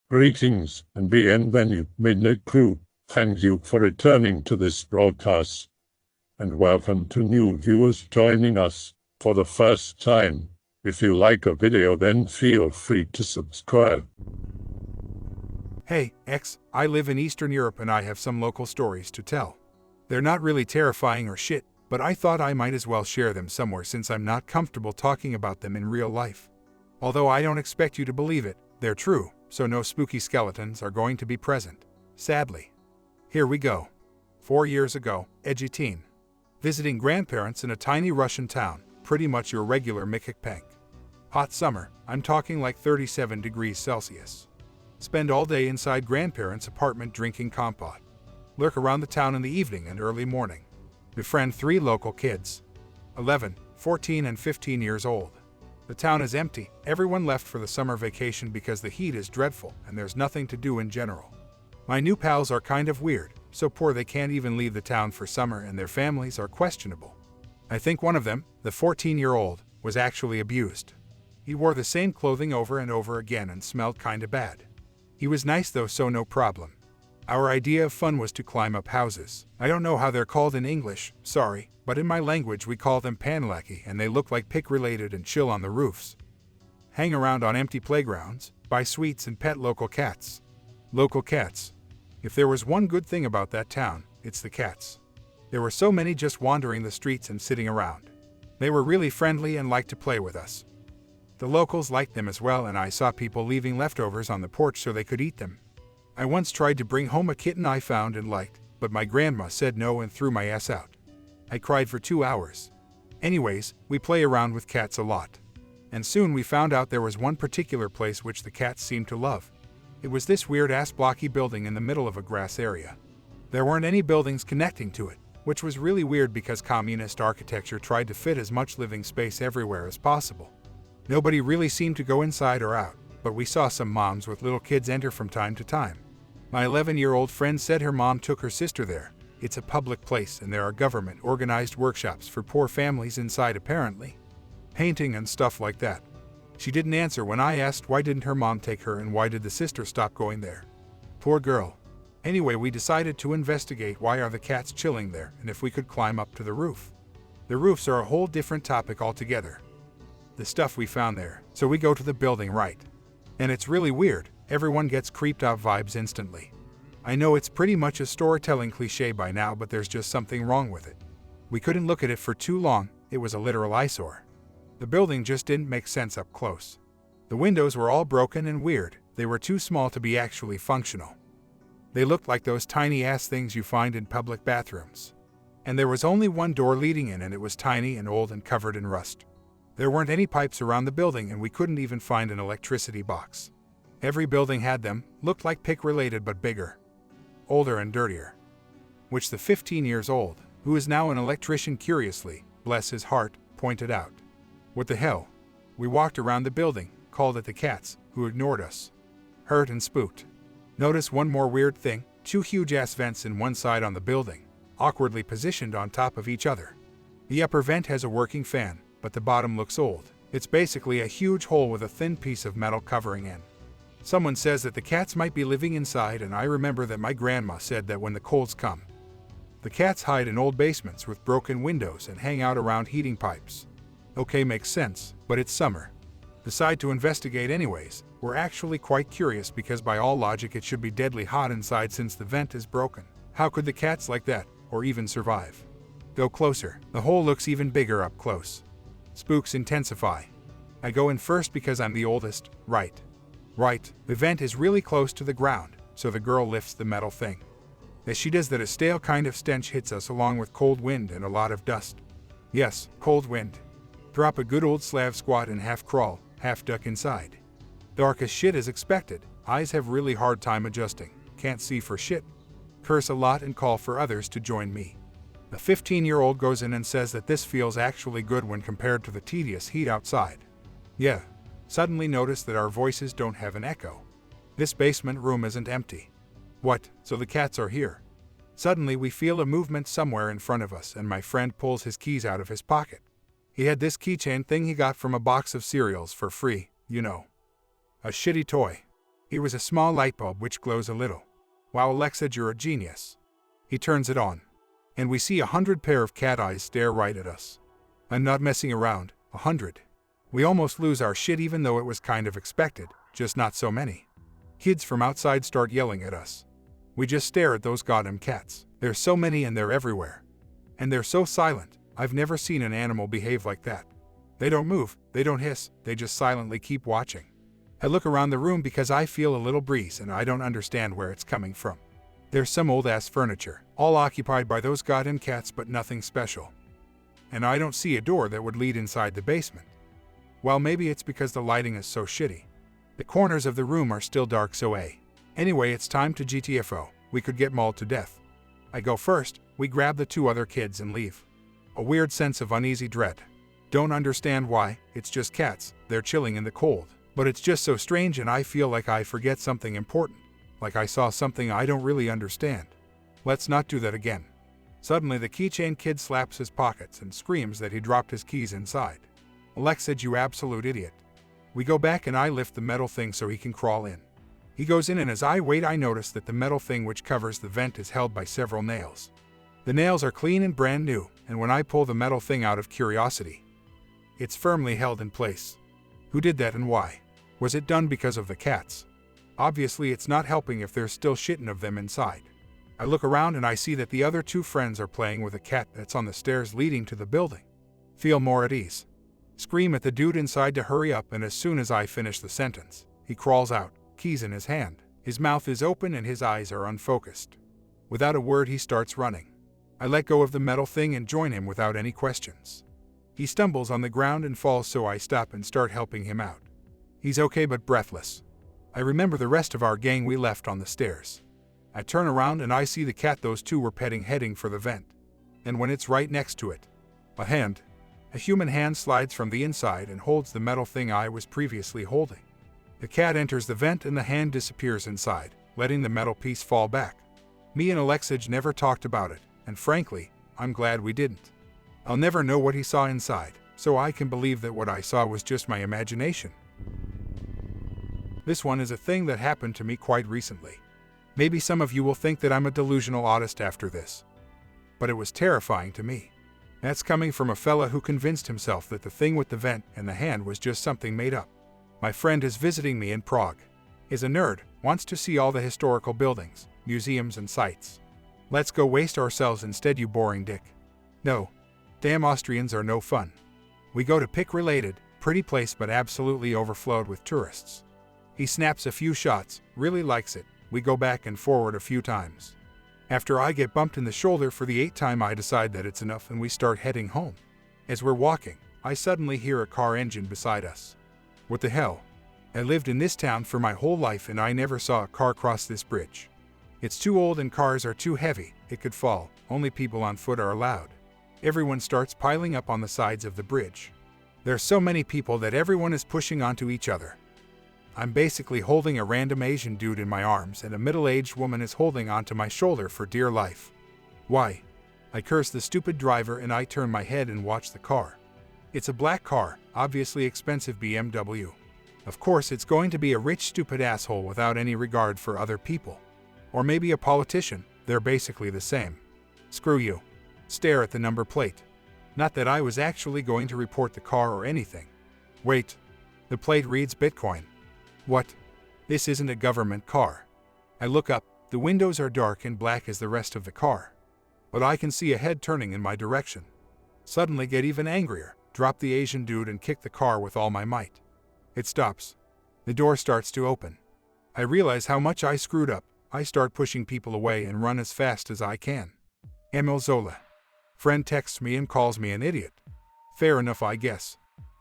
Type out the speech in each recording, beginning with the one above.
Greetings and bienvenue, Midnight Crew. Thank you for returning to this broadcast. And welcome to new viewers joining us for the first time. If you like a video, then feel free to subscribe. Hey, X, I live in Eastern Europe and I have some local stories to tell. They're not really terrifying or shit, but I thought I might as well share them somewhere since I'm not comfortable talking about them in real life. Although I don't expect you to believe it, they're true, so no spooky skeletons are going to be present. Sadly. Here we go. 4 years ago, edgy teen. Visiting grandparents in a tiny Russian town, pretty much your regular Mikikpank. Hot summer, I'm talking like 37 degrees Celsius. Spend all day inside grandparents' apartment drinking compote. Lurk around the town in the evening and early morning. Befriend 3 local kids. 11, 14 and 15 years old. The town is empty, everyone left for the summer vacation because the heat is dreadful and there's nothing to do in general. My new pals are kind of weird, so poor they can't even leave the town for summer and their families are questionable. I think one of them, the 14-year-old, was actually abused. He wore the same clothing over and over again and smelled kinda bad. He was nice though, so no problem. Our idea of fun was to climb up houses. I don't know how they're called in English, sorry, but in my language we call them panelaki and they look like pick-related and chill on the roofs. Hang around on empty playgrounds, buy sweets and pet local cats. Local cats. If there was one good thing about that town, it's the cats. There were so many just wandering the streets and sitting around. They were really friendly and liked to play with us. The locals liked them as well, and I saw people leaving leftovers on the porch so they could eat them. I once tried to bring home a kitten I found and liked, but my grandma said no and threw my ass out. I cried for 2 hours. Anyways, we play around with cats a lot. And soon we found out there was one particular place which the cats seemed to love. It was this weird-ass blocky building in the middle of a grass area. There weren't any buildings connecting to it, which was really weird because communist architecture tried to fit as much living space everywhere as possible. Nobody really seemed to go inside or out, but we saw some moms with little kids enter from time to time. My 11-year-old friend said her mom took her sister there. It's a public place and there are government-organized workshops for poor families inside apparently. Painting and stuff like that. She didn't answer when I asked why didn't her mom take her and why did the sister stop going there. Poor girl. Anyway, we decided to investigate why are the cats chilling there and if we could climb up to the roof. The roofs are a whole different topic altogether. The stuff we found there, so we go to the building, right? And it's really weird, everyone gets creeped out vibes instantly. I know it's pretty much a storytelling cliche by now, but there's just something wrong with it. We couldn't look at it for too long, it was a literal eyesore. The building just didn't make sense up close. The windows were all broken and weird, they were too small to be actually functional. They looked like those tiny ass things you find in public bathrooms. And there was only one door leading in and it was tiny and old and covered in rust. There weren't any pipes around the building and we couldn't even find an electricity box. Every building had them, looked like pick-related but bigger. Older and dirtier. Which the 15 years old, who is now an electrician curiously, bless his heart, pointed out. What the hell? We walked around the building, called it the cats, who ignored us. Hurt and spooked. Notice one more weird thing, 2 huge-ass vents in one side on the building, awkwardly positioned on top of each other. The upper vent has a working fan, but the bottom looks old. It's basically a huge hole with a thin piece of metal covering in. Someone says that the cats might be living inside, and I remember that my grandma said that when the colds come, the cats hide in old basements with broken windows and hang out around heating pipes. Okay, makes sense, but it's summer. Decide to investigate anyways. We're actually quite curious because by all logic it should be deadly hot inside since the vent is broken. How could the cats like that, or even survive? Go closer. The hole looks even bigger up close. Spooks intensify. I go in first because I'm the oldest, right? Right, the vent is really close to the ground, so the girl lifts the metal thing. As she does that, a stale kind of stench hits us along with cold wind and a lot of dust. Yes, cold wind. Drop a good old Slav squat and half crawl, half duck inside. Dark as shit as expected, eyes have really hard time adjusting, can't see for shit. Curse a lot and call for others to join me. The 15-year-old goes in and says that this feels actually good when compared to the tedious heat outside. Yeah. Suddenly notice that our voices don't have an echo. This basement room isn't empty. What, so the cats are here? Suddenly we feel a movement somewhere in front of us and my friend pulls his keys out of his pocket. He had this keychain thing he got from a box of cereals for free, you know. A shitty toy. It was a small light bulb which glows a little. Wow, Alexa, you're a genius. He turns it on, and we see 100 pair of cat eyes stare right at us. I'm not messing around, 100. We almost lose our shit even though it was kind of expected, just not so many. Kids from outside start yelling at us. We just stare at those goddamn cats. There's so many and they're everywhere. And they're so silent. I've never seen an animal behave like that. They don't move, they don't hiss, they just silently keep watching. I look around the room because I feel a little breeze and I don't understand where it's coming from. There's some old-ass furniture, all occupied by those goddamn cats, but nothing special. And I don't see a door that would lead inside the basement. Well, maybe it's because the lighting is so shitty. The corners of the room are still dark, so anyway, it's time to GTFO. We could get mauled to death. I go first, we grab the 2 other kids and leave. A weird sense of uneasy dread. Don't understand why, it's just cats, they're chilling in the cold. But it's just so strange and I feel like I forget something important. Like I saw something I don't really understand. Let's not do that again. Suddenly the keychain kid slaps his pockets and screams that he dropped his keys inside. Alexa, you absolute idiot. We go back and I lift the metal thing so he can crawl in. He goes in and as I wait I notice that the metal thing which covers the vent is held by several nails. The nails are clean and brand new, and when I pull the metal thing out of curiosity, it's firmly held in place. Who did that and why? Was it done because of the cats? Obviously it's not helping if there's still shitting of them inside. I look around and I see that the other 2 friends are playing with a cat that's on the stairs leading to the building. Feel more at ease. Scream at the dude inside to hurry up, and as soon as I finish the sentence, he crawls out, keys in his hand. His mouth is open and his eyes are unfocused. Without a word he starts running. I let go of the metal thing and join him without any questions. He stumbles on the ground and falls, so I stop and start helping him out. He's okay but breathless. I remember the rest of our gang we left on the stairs. I turn around and I see the cat those 2 were petting heading for the vent. And when it's right next to it, a human hand slides from the inside and holds the metal thing I was previously holding. The cat enters the vent and the hand disappears inside, letting the metal piece fall back. Me and Alexa never talked about it, and frankly, I'm glad we didn't. I'll never know what he saw inside, so I can believe that what I saw was just my imagination. This one is a thing that happened to me quite recently. Maybe some of you will think that I'm a delusional autist after this. But it was terrifying to me. That's coming from a fella who convinced himself that the thing with the vent and the hand was just something made up. My friend is visiting me in Prague. Is a nerd, wants to see all the historical buildings, museums and sites. Let's go waste ourselves instead, you boring dick. No. Damn Austrians are no fun. We go to pick related, pretty place but absolutely overflowed with tourists. He snaps a few shots, really likes it. We go back and forward a few times. After I get bumped in the shoulder for the 8th time, I decide that it's enough and we start heading home. As we're walking, I suddenly hear a car engine beside us. What the hell? I lived in this town for my whole life and I never saw a car cross this bridge. It's too old and cars are too heavy, it could fall, only people on foot are allowed. Everyone starts piling up on the sides of the bridge. There's so many people that everyone is pushing onto each other. I'm basically holding a random Asian dude in my arms and a middle-aged woman is holding onto my shoulder for dear life. Why? I curse the stupid driver and I turn my head and watch the car. It's a black car, obviously expensive BMW. Of course it's going to be a rich stupid asshole without any regard for other people. Or maybe a politician, they're basically the same. Screw you. Stare at the number plate. Not that I was actually going to report the car or anything. Wait. The plate reads Bitcoin. What? This isn't a government car. I look up, the windows are dark and black as the rest of the car. But I can see a head turning in my direction. Suddenly get even angrier, drop the Asian dude and kick the car with all my might. It stops. The door starts to open. I realize how much I screwed up. I start pushing people away and run as fast as I can. Emil Zola. Friend texts me and calls me an idiot. Fair enough, I guess.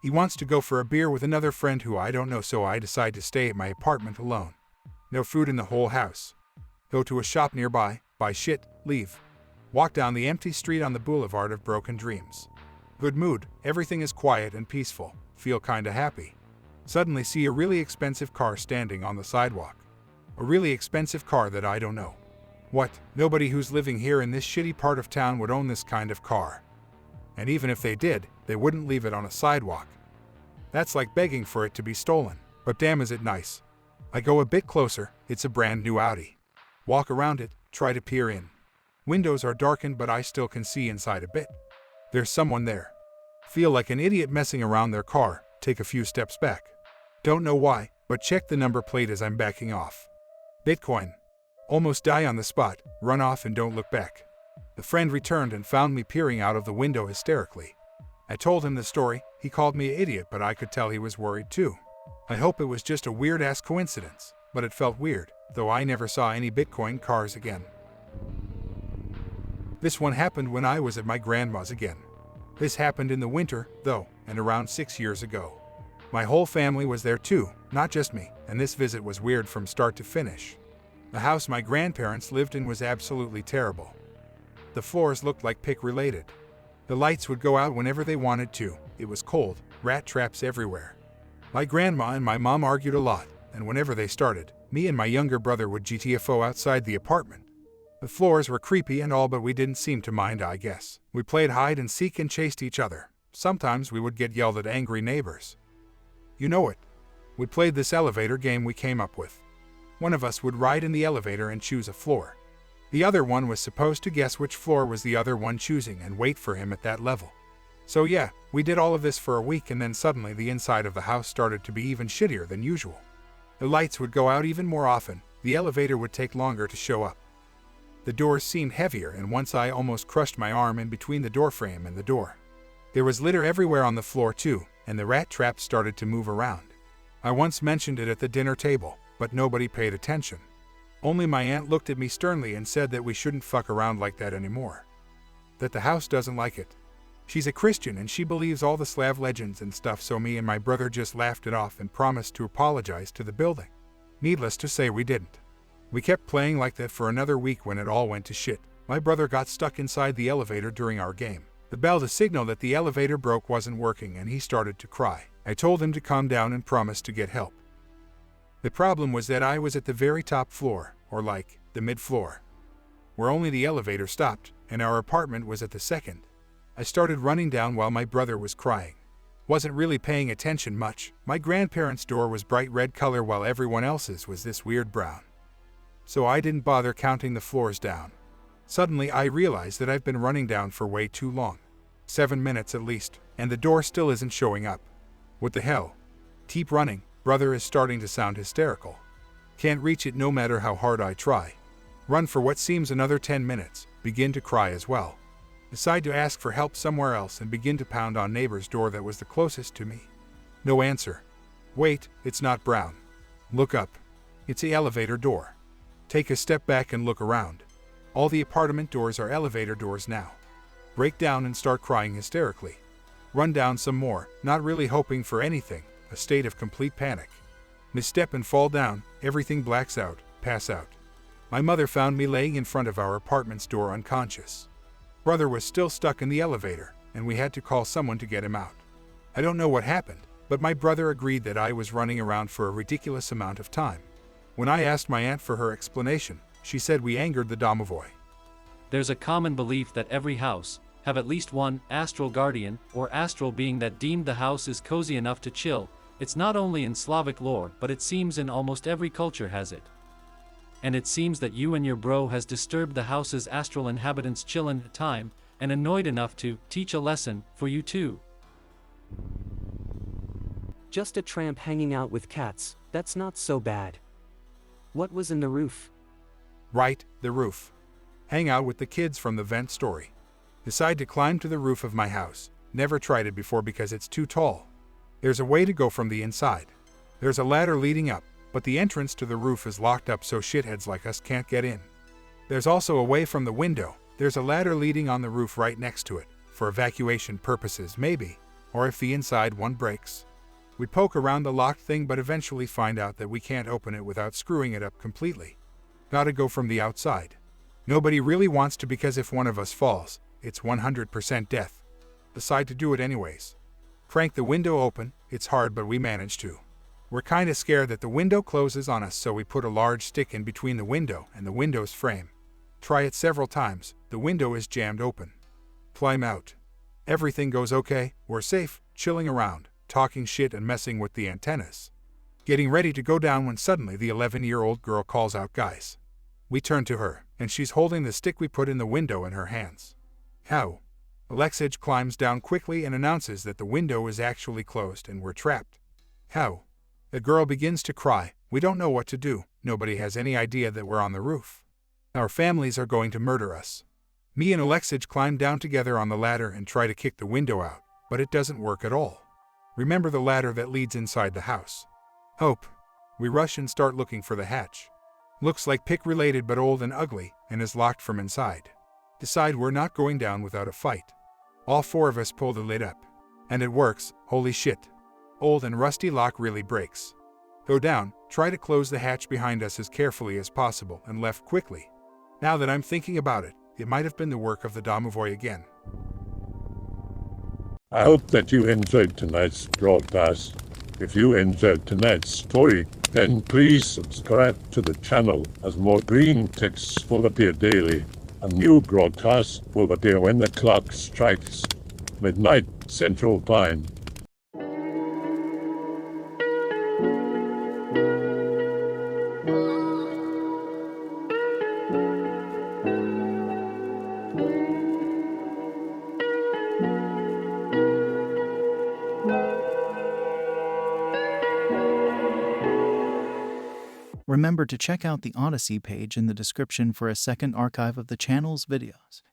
He wants to go for a beer with another friend who I don't know, so I decide to stay at my apartment alone. No food in the whole house. Go to a shop nearby, buy shit, leave. Walk down the empty street on the boulevard of broken dreams. Good mood, everything is quiet and peaceful, feel kinda happy. Suddenly see a really expensive car standing on the sidewalk. A really expensive car that I don't know. What? Nobody who's living here in this shitty part of town would own this kind of car. And even if they did, they wouldn't leave it on a sidewalk. That's like begging for it to be stolen, but damn is it nice. I go a bit closer, it's a brand new Audi. Walk around it, try to peer in. Windows are darkened but I still can see inside a bit. There's someone there. Feel like an idiot messing around their car, take a few steps back. Don't know why, but check the number plate as I'm backing off. Bitcoin. Almost die on the spot, run off and don't look back. The friend returned and found me peering out of the window hysterically. I told him the story, he called me an idiot but I could tell he was worried too. I hope it was just a weird-ass coincidence, but it felt weird, though I never saw any Bitcoin cars again. This one happened when I was at my grandma's again. This happened in the winter, though, and around 6 years ago. My whole family was there too, not just me, and this visit was weird from start to finish. The house my grandparents lived in was absolutely terrible. The floors looked like pick-related. The lights would go out whenever they wanted to, it was cold, rat traps everywhere. My grandma and my mom argued a lot, and whenever they started, me and my younger brother would GTFO outside the apartment. The floors were creepy and all, but we didn't seem to mind, I guess. We played hide and seek and chased each other. Sometimes we would get yelled at angry neighbors. You know it. We played this elevator game we came up with. One of us would ride in the elevator and choose a floor. The other one was supposed to guess which floor was the other one choosing and wait for him at that level. So yeah, we did all of this for a week and then suddenly the inside of the house started to be even shittier than usual. The lights would go out even more often, the elevator would take longer to show up. The doors seemed heavier and once I almost crushed my arm in between the door frame and the door. There was litter everywhere on the floor too, and the rat traps started to move around. I once mentioned it at the dinner table, but nobody paid attention. Only my aunt looked at me sternly and said that we shouldn't fuck around like that anymore. That the house doesn't like it. She's a Christian and she believes all the Slav legends and stuff, so me and my brother just laughed it off and promised to apologize to the building. Needless to say, we didn't. We kept playing like that for another week when it all went to shit. My brother got stuck inside the elevator during our game. The bell to signal that the elevator broke wasn't working and he started to cry. I told him to calm down and promise to get help. The problem was that I was at the very top floor, or like, the mid-floor, where only the elevator stopped, and our apartment was at the second. I started running down while my brother was crying. Wasn't really paying attention much. My grandparents' door was bright red color while everyone else's was this weird brown. So I didn't bother counting the floors down. Suddenly I realized that I've been running down for way too long. 7 minutes at least, and the door still isn't showing up. What the hell? Keep running, brother is starting to sound hysterical. Can't reach it no matter how hard I try. Run for what seems another 10 minutes, begin to cry as well. Decide to ask for help somewhere else and begin to pound on neighbor's door that was the closest to me. No answer. Wait, it's not brown. Look up. It's the elevator door. Take a step back and look around. All the apartment doors are elevator doors now. Break down and start crying hysterically. Run down some more, not really hoping for anything, a state of complete panic. Misstep and fall down, everything blacks out, pass out. My mother found me laying in front of our apartment's door unconscious. Brother was still stuck in the elevator, and we had to call someone to get him out. I don't know what happened, but my brother agreed that I was running around for a ridiculous amount of time. When I asked my aunt for her explanation, she said we angered the Domovoy. There's a common belief that every house have at least one astral guardian or astral being that deemed the house is cozy enough to chill. It's not only in Slavic lore, but it seems in almost every culture has it. And it seems that you and your bro has disturbed the house's astral inhabitants chillin' time, and annoyed enough to teach a lesson for you too. Just a tramp hanging out with cats, that's not so bad. What was in the roof? Right, the roof. Hang out with the kids from the vent story. Decide to climb to the roof of my house. Never tried it before because it's too tall. There's a way to go from the inside. There's a ladder leading up, but the entrance to the roof is locked up so shitheads like us can't get in. There's also a way from the window. There's a ladder leading on the roof right next to it, for evacuation purposes maybe, or if the inside one breaks. We poke around the locked thing but eventually find out that we can't open it without screwing it up completely. Gotta go from the outside. Nobody really wants to because if one of us falls, it's 100% death. Decide to do it anyways. Crank the window open, it's hard but we manage to. We're kinda scared that the window closes on us, so we put a large stick in between the window and the window's frame. Try it several times, the window is jammed open. Climb out. Everything goes okay, we're safe, chilling around, talking shit and messing with the antennas. getting ready to go down when suddenly the 11-year-old girl calls out, "Guys." We turn to her, and she's holding the stick we put in the window in her hands. How? Alexej climbs down quickly and announces that the window is actually closed and we're trapped. How? The girl begins to cry. We don't know what to do. Nobody has any idea that we're on the roof. Our families are going to murder us. Me and Alexej climb down together on the ladder and try to kick the window out, but it doesn't work at all. Remember the ladder that leads inside the house? Hope. We rush and start looking for the hatch. Looks like pick-related but old and ugly, and is locked from inside. Decide we're not going down without a fight. All 4 of us pull the lid up. And it works. Holy shit. Old and rusty lock really breaks. Go down, try to close the hatch behind us as carefully as possible, and left quickly. Now that I'm thinking about it, it might have been the work of the Domovoy again. I hope that you enjoyed tonight's broadcast. If you enjoyed tonight's story, then please subscribe to the channel as more green texts will appear daily. A new broadcast will appear when the clock strikes midnight Central Time. Remember to check out the Odyssey page in the description for a second archive of the channel's videos.